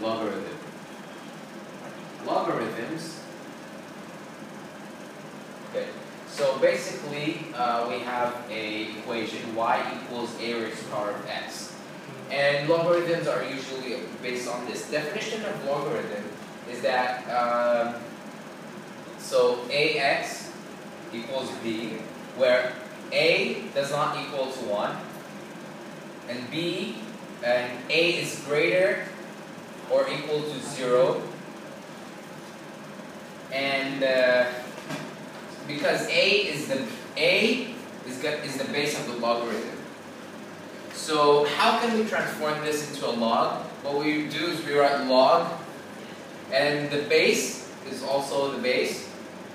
logarithm. Logarithms. Okay. So basically, we have a equation y equals a raised to the power of x. And logarithms are usually based on this. Definition of logarithm is that, so ax equals b, where a does not equal to 1, and a is greater or equal to 0, and because a is the base of the logarithm. So how can we transform this into a log? What we do is we write log, and the base is also the base.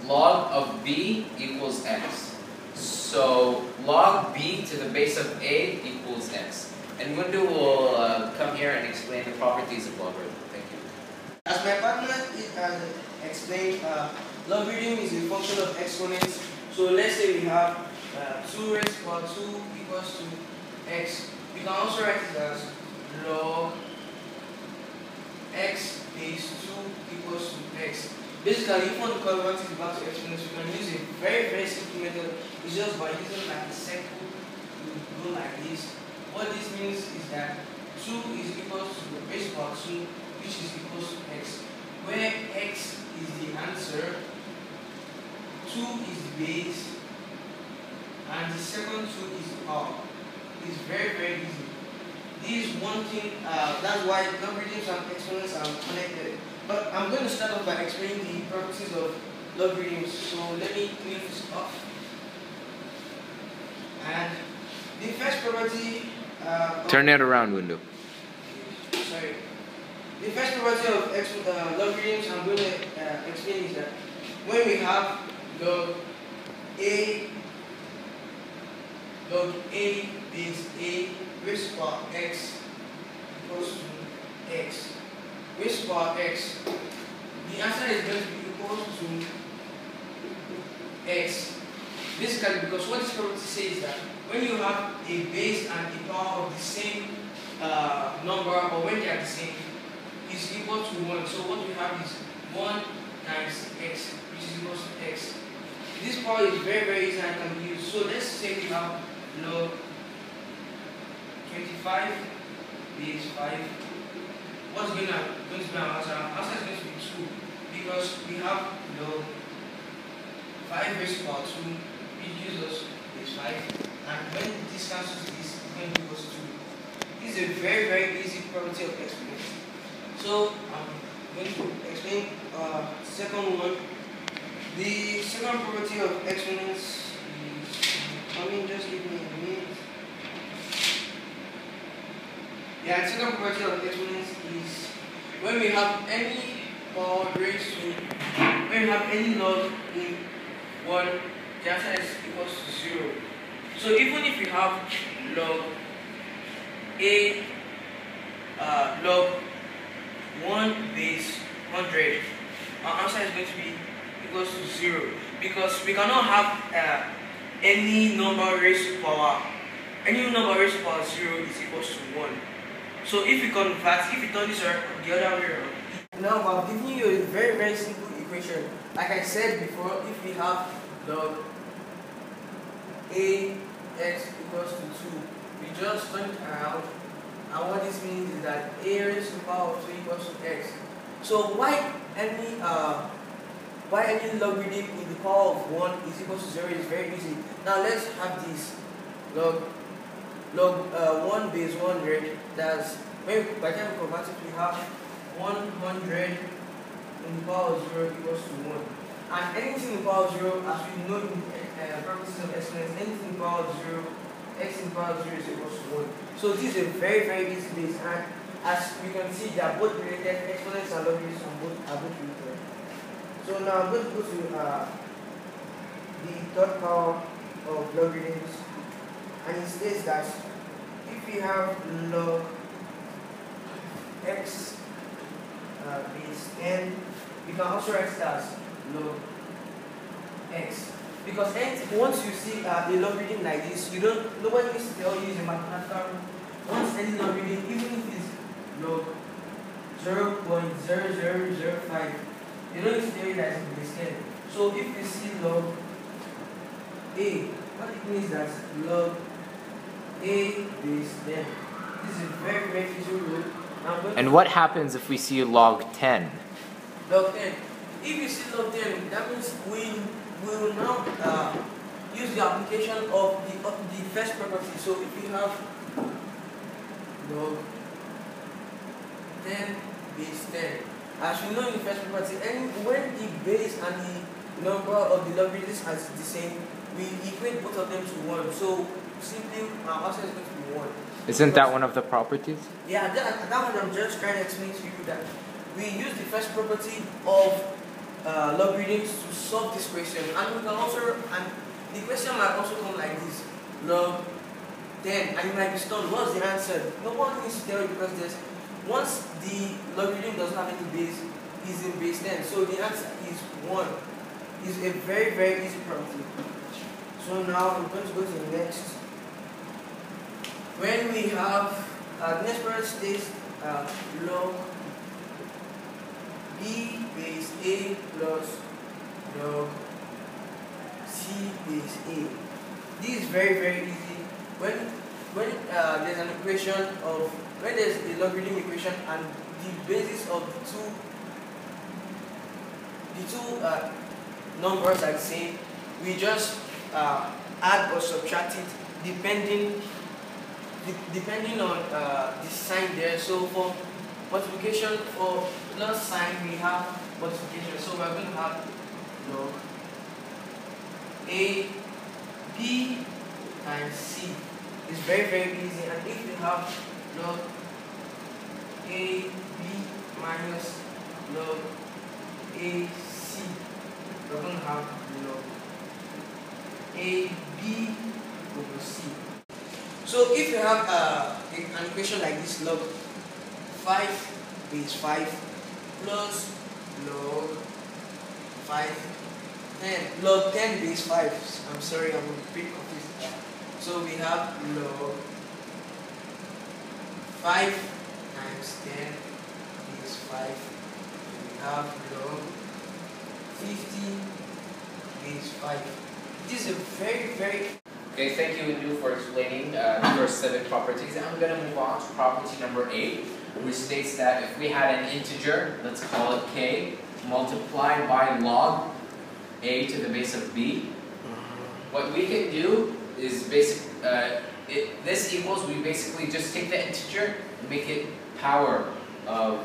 Log of b equals x. So log b to the base of a equals x. And Wendu will come here and explain the properties of logarithm. Thank you. As my partner explained, logarithm is a function of exponents. So let's say we have 2 raised to the power 2 equals to x. We can also write it as log x base 2 equals to x. Basically, if you want to convert it back to exponents, we can use a very simple method. It's just by using like a circle, you go like this. What this means is that 2 is equal to the base power 2, which is equal to x, where x is the answer, 2 is the base, and the second 2 is the power. It's very easy. This is one thing, that's why logarithms and exponents are connected. But I'm going to start off by explaining the properties of logarithms. So let me clean this off. And the first property... Turn it around, Wendu. Sorry. The first property of logarithms I'm going to explain is that when we have log a base a raised to the power x equals to x raised to the power x, the answer is going to be equal to x. Basically, because what this property says is that when you have a base and a power of the same number, or when they are the same, is equal to 1. So what we have is 1 times x, which is equal to x. This power is very easy and can be used. So let's say we have log 25 base 5. What's going to be our answer? Our answer is going to be 2, because we have log 5 raised to the power 2, which gives us base 5. And when this cancels this, it's going to equal to 2. This is a very easy property of exponents. So I'm going to explain the second one. The second property of exponents is, just give me a minute. Yeah, the second property of exponents is when we have any power raised to, when we have any log in 1, the answer is equals to 0. So even if we have log log 1 base 100, our answer is going to be equals to 0, because we cannot have any number raised to power. Any number raised to power 0 is equals to 1. So if we convert, if we turn this around the other way around. Now I'm giving you a very simple equation. Like I said before, if we have log ax equals to 2, we just turn it around, and what this means is that a raised to the power of 2 equals to x. So why any logarithm in the power of 1 is equal to 0 is very easy. Now let's have this log 1 base 100. That's when by the time we convert it, we have 100 in the power of 0 equals to 1. And anything in the power of 0, as we know in properties of exponents, anything in the power of 0, x in the power of 0 is equal to 1. So this is a very easy base, and as we can see, they are both related. Exponents and logarithms are both related. So now I'm going to go to the third power of logarithms, and it states that if we have log x base n, we can also write it as log x. Because once you see a logarithm like this, nobody needs to tell you it's a mathematical. Once any logarithm, even if it's log 0.0005. You know it's very nice in base 10. So if you see log a, what it means that log a base 10. This is a very, very easy rule. And what happens if we see log 10? Log 10. If you see log 10, that means we will now use the application of the first property. So if you have log 10 base 10, as we know in the first property, and when the base and the number of the logarithms are the same, we equate both of them to 1. So simply our answer is going to be 1. Isn't that one of the properties? Yeah, that one I'm just trying to explain to you that we use the first property of logarithms to solve this question, and we can also, and the question might also come like this: log 10, and you might be stunned. What's the answer? No one needs to tell you because there's once the logarithm doesn't have any base, is in base 10, so the answer is 1. It's a very, very easy property. So now we're going to go to the next. When we have the next part states log b base a plus log c base a. This is very, very easy. When there's an equation of, when there's a logarithm equation and the basis of the two numbers are the same, we just add or subtract it depending on the sign there. So for multiplication, for plus sign, we have multiplication. So we're going to have log a b times c. It's very, very easy. And if you have log a b minus log a c, we're going to have log a b over c. So if you have an equation like this, log 5 base 5 plus log log 10 base 5. I'm sorry, I'm a bit confused. So we have log 5 times 10 base 5. We have log 50 base 5. This is a very, very... Okay, thank you, Wendu, for explaining the first 7 properties. I'm going to move on to property number 8, which states that if we had an integer, let's call it k, multiplied by log a to the base of b, what we can do is this equals, we basically just take the integer and make it power of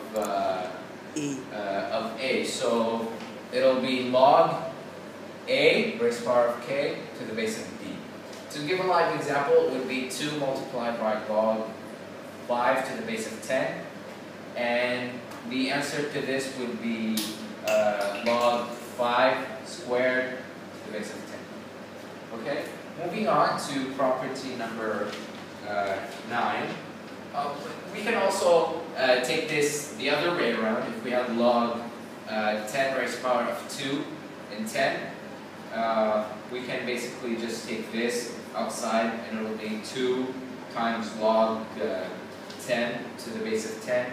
a. So it'll be log a raised to the power of k to the base of b. To give a live example, it would be 2 multiplied by log 5 to the base of 10, and the answer to this would be log 5 squared to the base of 10. Okay, moving on to property number 9. We can also take this the other way around. If we have log 10 raised to the power of 2 and 10, we can basically just take this outside and it will be 2 times log 10 to the base of 10.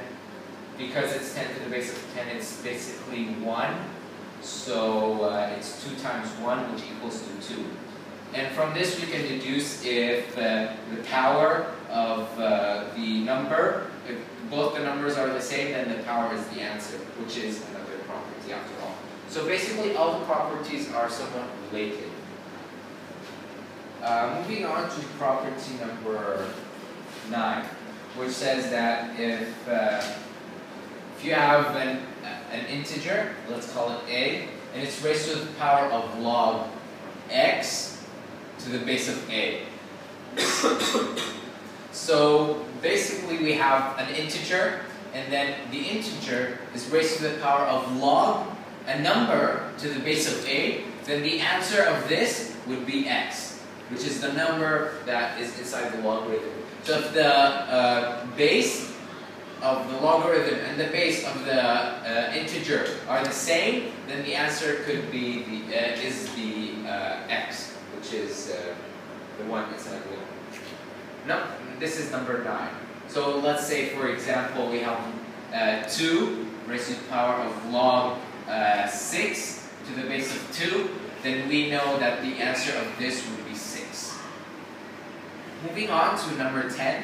Because it's 10 to the base of 10, it's basically 1. So it's 2 times 1, which equals to 2. And from this we can deduce if the power of the number, if both the numbers are the same, then the power is the answer, which is another property after all. So basically all the properties are somewhat related. Moving on to property number 9, which says that if you have an integer, let's call it a, and it's raised to the power of log x to the base of a. So basically we have an integer, and then the integer is raised to the power of log a number to the base of a, then the answer of this would be x, which is the number that is inside the logarithm. So if the base of the logarithm and the base of the integer are the same, then the answer could be the x, which is the one inside the logarithm. No, this is number 9. So let's say, for example, we have 2 raised to the power of log 6 to the base of 2, then we know that the answer of this would be 6. Moving on to number 10.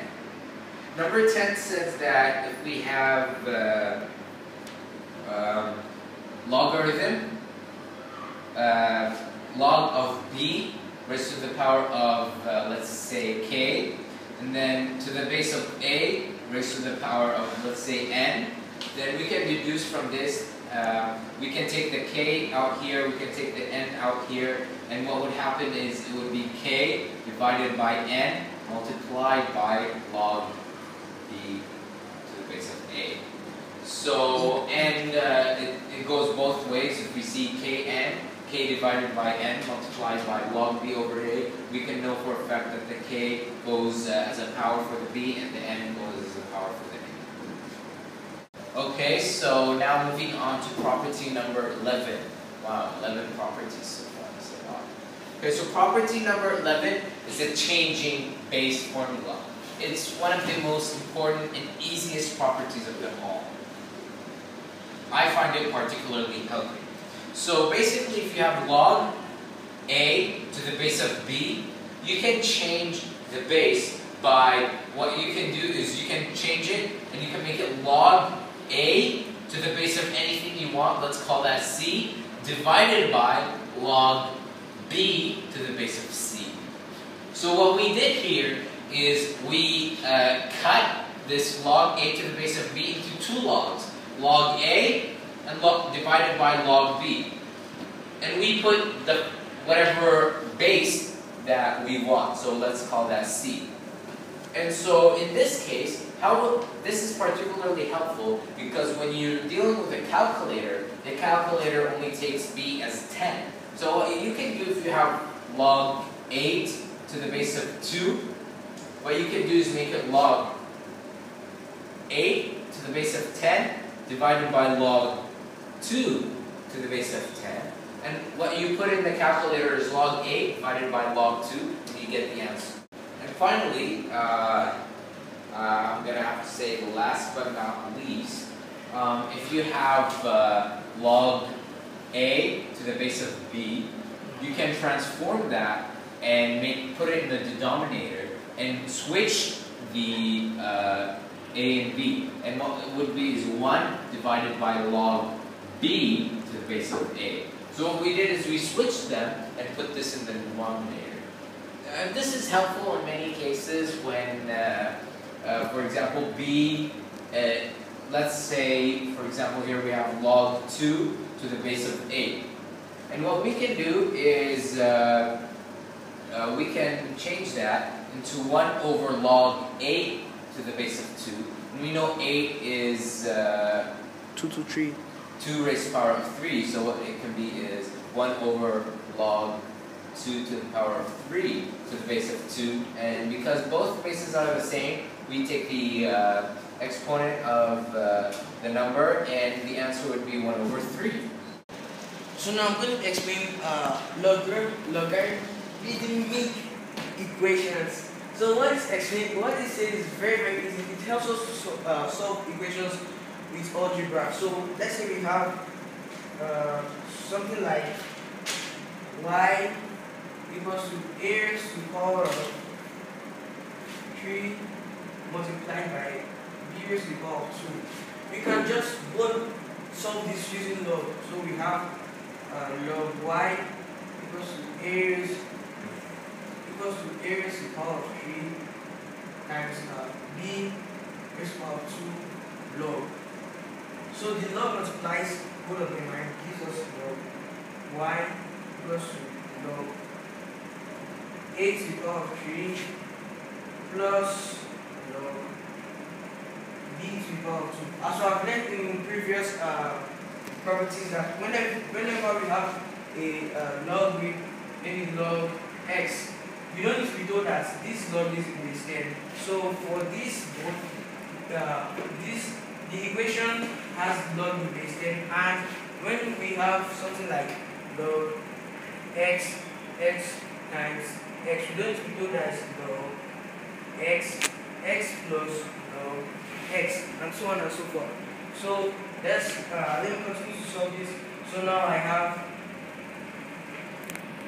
Number 10 says that if we have logarithm log of b raised to the power of, let's say, k, and then to the base of a raised to the power of, let's say, n, then we can deduce from this, we can take the k out here, we can take the n out here, and what would happen is it would be k divided by n multiplied by log b to the base of a. So, and it goes both ways. If we see kn, k divided by n multiplied by log b over a, we can know for a fact that the k goes as a power for the b and the n goes as a power for the a. Okay, so now moving on to property number 11. Wow, 11 properties so far. That's a lot. Okay, so property number 11 is a changing base formula. It's one of the most important and easiest properties of them all. I find it particularly helpful. So basically, if you have log a to the base of b, you can change the base by, what you can do is you can change it and you can make it log a to the base of anything you want, let's call that c, divided by log b to the base of c. So what we did here is we cut this log a to the base of b into two logs, log a and divided by log b. And we put the whatever base that we want, so let's call that c. And so in this case, this is particularly helpful because when you're dealing with a calculator, the calculator only takes b as 10. So what you can do if you have log 8 to the base of 2, what you can do is make it log 8 to the base of 10 divided by log 2 to the base of 10. And what you put in the calculator is log 8 divided by log 2, and you get the answer. And finally, I'm going to have to say last but not least, if you have log a to the base of b, you can transform that and put it in the denominator and switch the a and b. And what it would be is 1 divided by log b to the base of a. So what we did is we switched them and put this in the denominator. This is helpful in many cases when, for example, b, let's say, for example, here we have log 2 to the base of 8. And what we can do is we can change that into 1 over log 8 to the base of 2. And we know 8 is 2 to 3. 2 raised to the power of 3, so what it can be is 1 over log 2 to the power of 3 to the base of 2. And because both bases are the same, we take the exponent of the number, and the answer would be 1 over 3. So now I'm going to explain logarithmic equations. So what it says is very, very easy. It helps us to solve equations with algebra. So let's say we have something like y equals to a raised to the power of 3 multiplied by b raised to the power of 2. We can just solve this using log. So we have log y equals to a raised to the power of 3 times b raised to the power of 2 log. So the log multiplies both of them and gives us log y equals to log 8 to the power of 3 plus log b to the power of 2. As I've learned in previous properties, that whenever we have a log with maybe log x, we don't need to be told that this log is in the stem. So for this, the equation has log in the stem, and when we have something like log x times x, we don't need to be told that it's log x plus log x, and so on and so forth. So let me continue to solve this. So now I have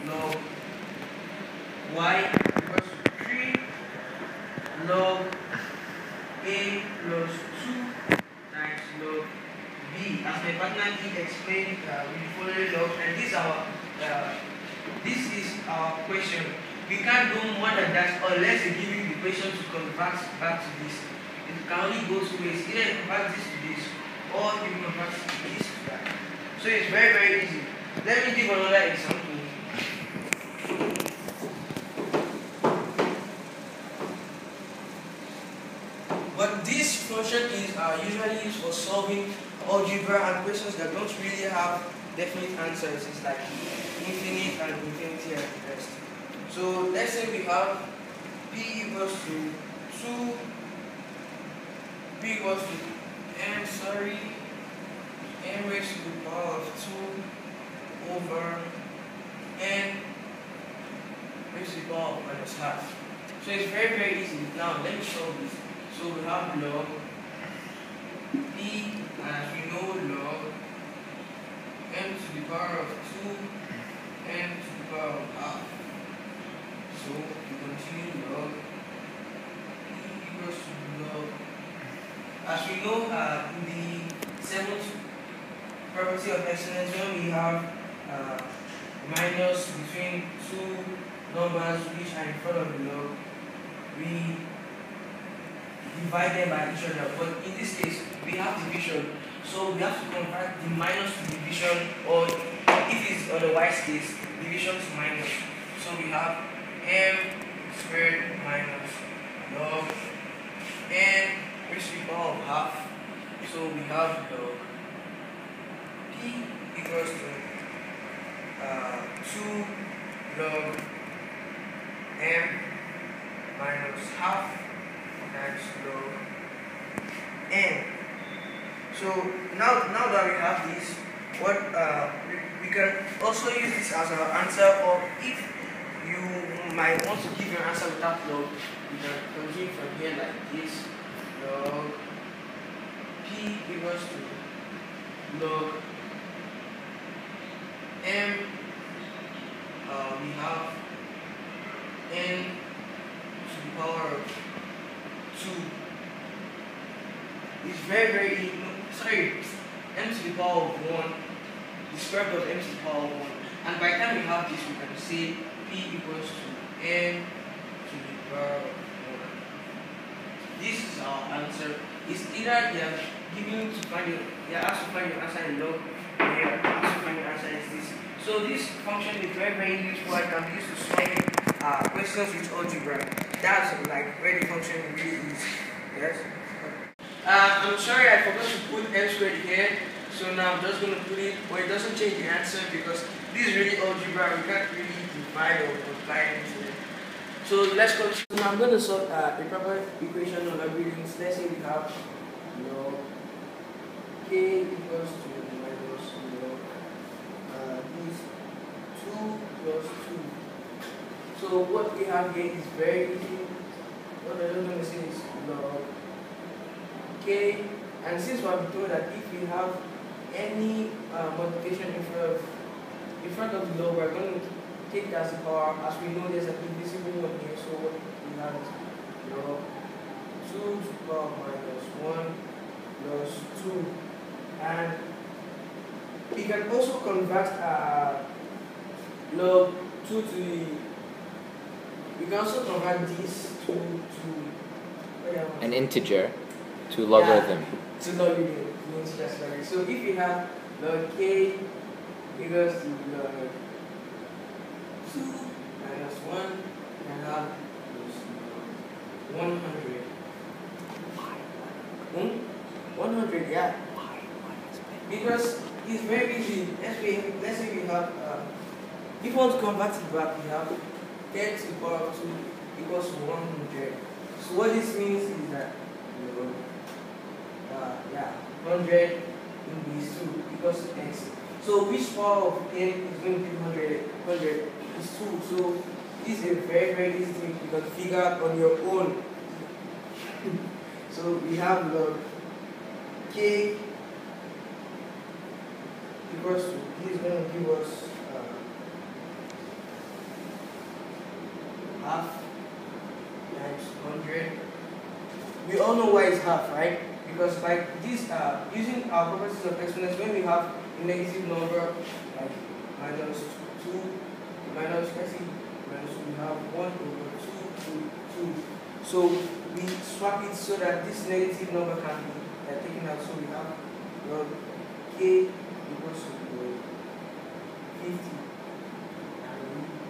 log y equals to 3 log a plus 2 times log b. As my partner D explained, we follow log, and this is our question. We can't do more than that unless they give you the question to convert back to this. It can only go two ways. Either you convert this to this, or you convert this to that. So it's very, very easy. Let me give another example. But this function is usually used for solving algebra and questions that don't really have definite answers. It's like infinite and infinity and the rest. So let's say we have p equals to 2, p equals to n raised to the power of 2 over n raised to the power of minus half. So it's very, very easy. Now let me solve this. So we have log p, and we know log n to the power of 2 n to the power of half. So we continue log p equals to log. As we know, in the seventh property of excellence, when we have minus between two numbers which are in front of the log, we divide them by each other. But in this case, we have division, so we have to convert the minus to division, or if it's on the y case, division to minus. So we have m squared minus log n raised to the power of half. So we have log p equals to 2 log m minus half times log n. So now that we have this, what we can also use this as our answer, or if you might want to give your answer without log, you can continue from here like this. Log p equals to log m. We have n to the power of 2. It's very, very m to the power of 1, the square root of m to the power of 1. And by the time we have this, we can say p equals to n to the power of 1. This is our answer. It's either they are giving you to find your, they are asked to find your answer in log, or they are asked to find your answer in this. So this function is very, very useful. It can be used to solve questions with algebra. That's like where the function really is. Yes. I'm sorry I forgot to put m squared here. So now I'm just going to put it, but it doesn't change the answer because this is really algebra. We can't really divide or multiply anything. So let's continue. Now I'm going to solve a proper equation of logarithms. Let's say we have log k equals to minus log is 2 plus 2. So what we have here is very easy. What I'm going to say is log k, and since we have been told that if we have any multiplication in front of the log, we're going to take that as a power. As we know, there's an invisible one here, so what we have is log 2 to the power minus 1 plus 2, and we can also convert log 2 to the. We can also convert this to an integer to logarithm. Yeah, to logarithm. So if we have log k equals to log 2 minus 1, we can have 100. 100, yeah. Because it's very easy. Let's say we have, if we want to convert it back, we have 10 to the power of 2 equals to 100. So what this means is that, 100 in these 2 equals to x. So which power of n is going to be 100? 100 is 2. So this is a very, very easy thing you can figure out on your own. So we have log k equals to, he's going to give us half times 100. We all know why it's half, right? Because by this, using our properties of exponents, when we have a negative number like minus 2, minus, let's see, minus 2, we have 1 over 2, 2, 2. So we swap it so that this negative number can be taken out. So we have log k equals to 50.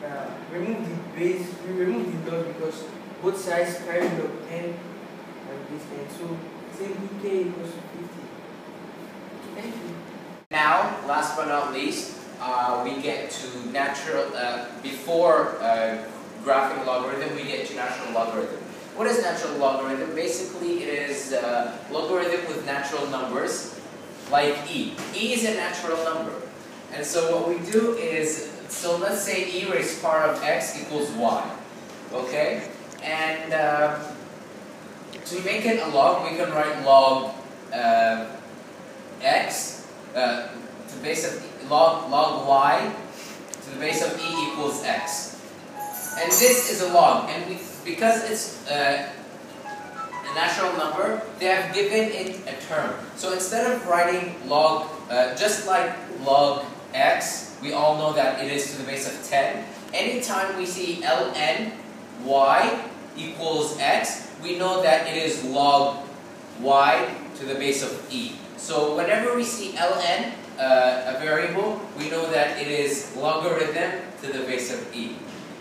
And we remove the base, we remove the log because both sides carry log 10 and this 10. So simply k equals to 50. Thank you. Now, last but not least, we get to natural, before graphing logarithm, we get to natural logarithm. What is natural logarithm? Basically, it is logarithm with natural numbers, like e. E is a natural number. And so what we do is, so let's say e raised power of x equals y. Okay? And to make it a log, we can write log x to the base of log y to the base of e equals x. And this is a log, and because it's a natural number, they have given it a term. So instead of writing log, just like log x, we all know that it is to the base of 10. Anytime we see ln y equals x, we know that it is log y to the base of e. So whenever we see ln, a variable, we know that it is logarithm to the base of e.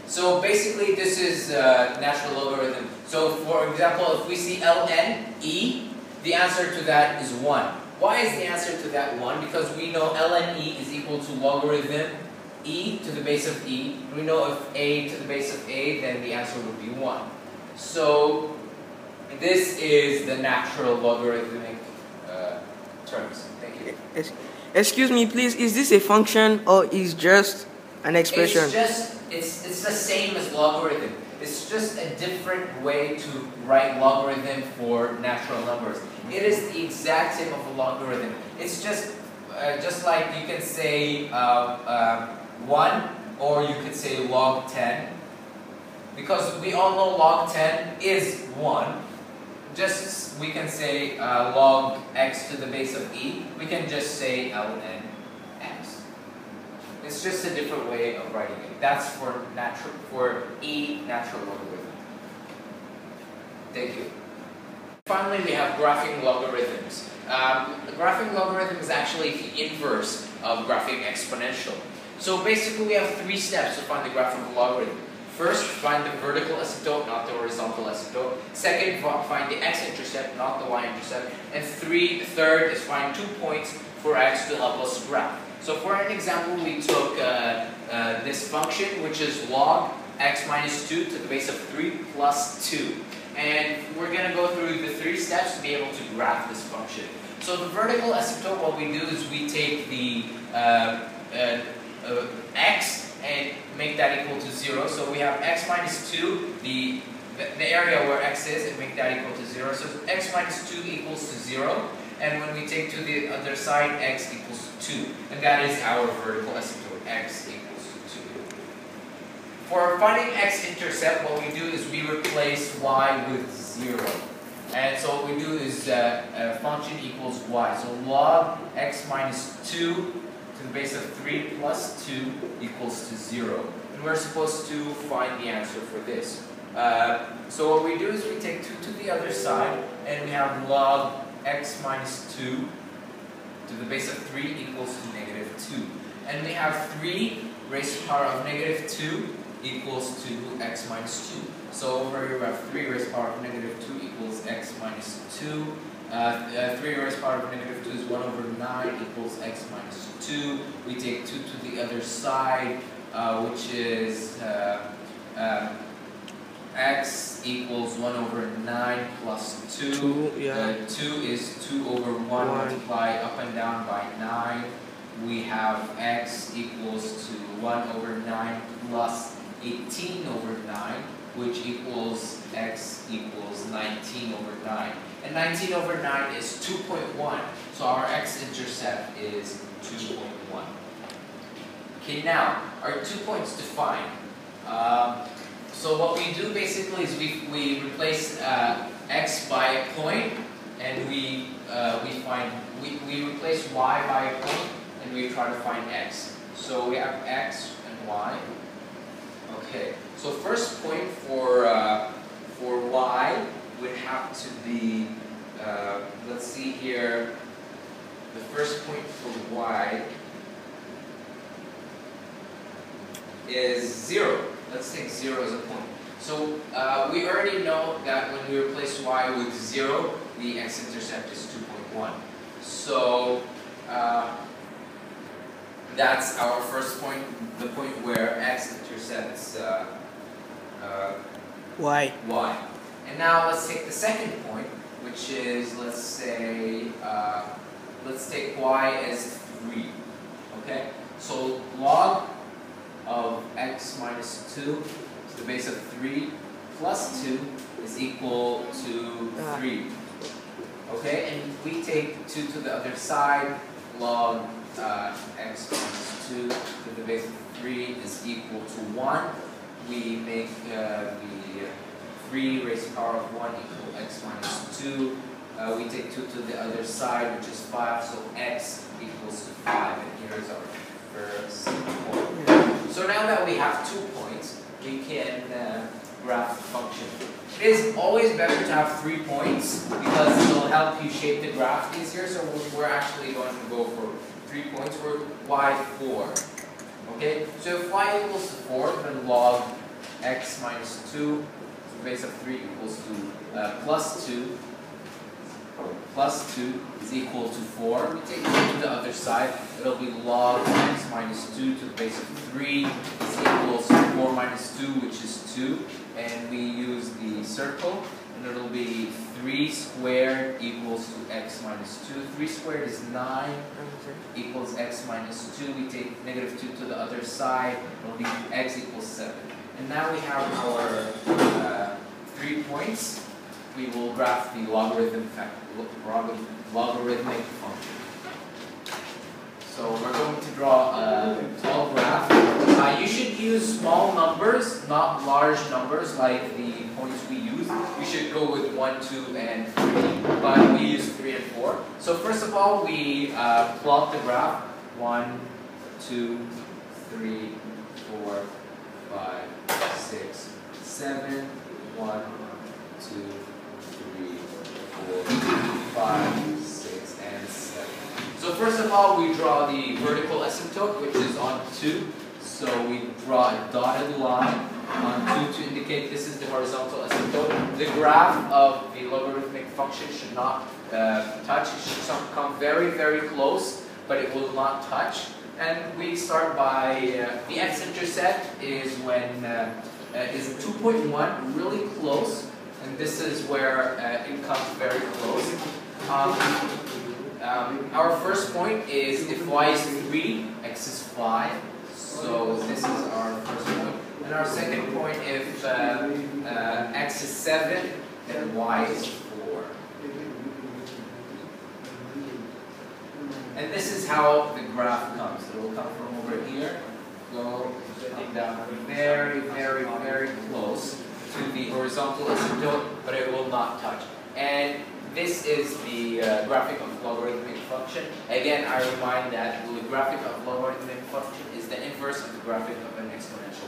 So basically this is natural logarithm. So for example, if we see ln e, the answer to that is 1. Why is the answer to that 1? Because we know ln e is equal to logarithm e to the base of e. We know if a to the base of a, then the answer would be 1. So this is the natural logarithmic terms. Thank you. Excuse me, please. Is this a function or is just an expression? It's the same as logarithm. It's just a different way to write logarithm for natural numbers. It is the exact same of a logarithm. It's just like you can say 1, or you could say log 10. Because we all know log 10 is 1. Just, we can say log x to the base of e. We can just say ln x. It's just a different way of writing it. That's for e natural logarithm. Thank you. Finally, we have graphing logarithms. Graphing logarithm is actually the inverse of graphing exponential. So basically, we have 3 steps to find the graph of a logarithm. First, find the vertical asymptote, not the horizontal asymptote. Second, find the x-intercept, not the y-intercept. And third is find 2 points for x to help us graph. So for an example, we took this function, which is log x minus 2 to the base of 3 plus 2. And we're going to go through the 3 steps to be able to graph this function. So the vertical asymptote, what we do is we take the x and make that equal to 0. So we have x minus 2, the area where x is, and make that equal to 0. So x minus 2 equals to 0. And when we take to the other side, x equals to 2. And that is our vertical asymptote, x equals to 2. For finding x-intercept, what we do is we replace y with 0. And so what we do is function equals y. So log x minus 2 to the base of 3 plus 2 equals to 0. And we're supposed to find the answer for this. So what we do is we take 2 to the other side, and we have log x minus 2 to the base of 3 equals to negative 2. And we have 3 raised to the power of negative 2 equals to x minus 2. So over here we have 3 raised to the power of negative 2 equals x minus 2. 3 raised to the power of negative 2 is 1 over 9 equals x minus 2. We take 2 to the other side, which is x equals 1 over 9 plus 2. 2 is 2 over 1 multiplied up and down by 9. We have x equals to 1 over 9 plus 18 over 9, which equals x equals 19 over 9. And 19 over 9 is 2.1. So our x-intercept is 2.1. Okay, now, our 2 points to find. So what we do basically is we replace x by a point, and we replace y by a point, and we try to find x. So we have x and y. Okay, so first point for y would have to be, let's see here, the first point for y is 0. Let's take 0 as a point. So we already know that when we replace y with 0, the x-intercept is 2.1. So that's our first point, the point where x intercepts y. And now let's take the second point, which is, let's say, let's take y as 3. Okay? So log of x minus 2 to the base of 3 plus 2 is equal to 3. Okay? And we take 2 to the other side, log x minus 2 to the base of 3 is equal to 1. We make the 3 raised to the power of 1 equal x minus 2. We take 2 to the other side, which is 5, so x equals to 5. And here is our first point. So now that we have 2 points, we can graph the function. It is always better to have 3 points because it will help you shape the graph easier. So we're actually going to go for 3 points for y4. Okay, so if y equals to 4, then log x minus 2 to the base of 3 equals to plus 2. Plus 2 is equal to 4. We take 2 to the other side. It'll be log x minus 2 to the base of 3 is equals to 4 minus 2, which is 2. And we use the circle, and it'll be 3 squared equals to x minus 2. 3 squared is 9 equals x minus 2. We take negative 2 to the other side. It'll be x equals 7. And now we have our 3 points. We will graph the logarithmic function. So we're going to draw a tall graph. You should use small numbers, not large numbers like the points we use. You should go with 1, 2, and 3, but we use 3 and 4. So first of all, we plot the graph. 1, 2, 3, 4, 5, 6, 7, 1, 2, 3, 4, 5, 6, and 7. So first of all, we draw the vertical asymptote, which is on 2. So we draw a dotted line on 2 to indicate this is the horizontal asymptote. The graph of the logarithmic function should not touch. It should come very, very close, but it will not touch. And we start by the x-intercept is when is 2.1, really close. And this is where it comes very close. Our first point is if y is 3, x is 5. So this is our first point. And our second point, if x is 7, then y is 4. And this is how the graph comes. It will come from over here, go down very, very, very close to the horizontal asymptote, but it will not touch. And this is the graphic of logarithmic function. Again, I remind that the graphic of logarithmic function is the inverse of the graphic of an exponential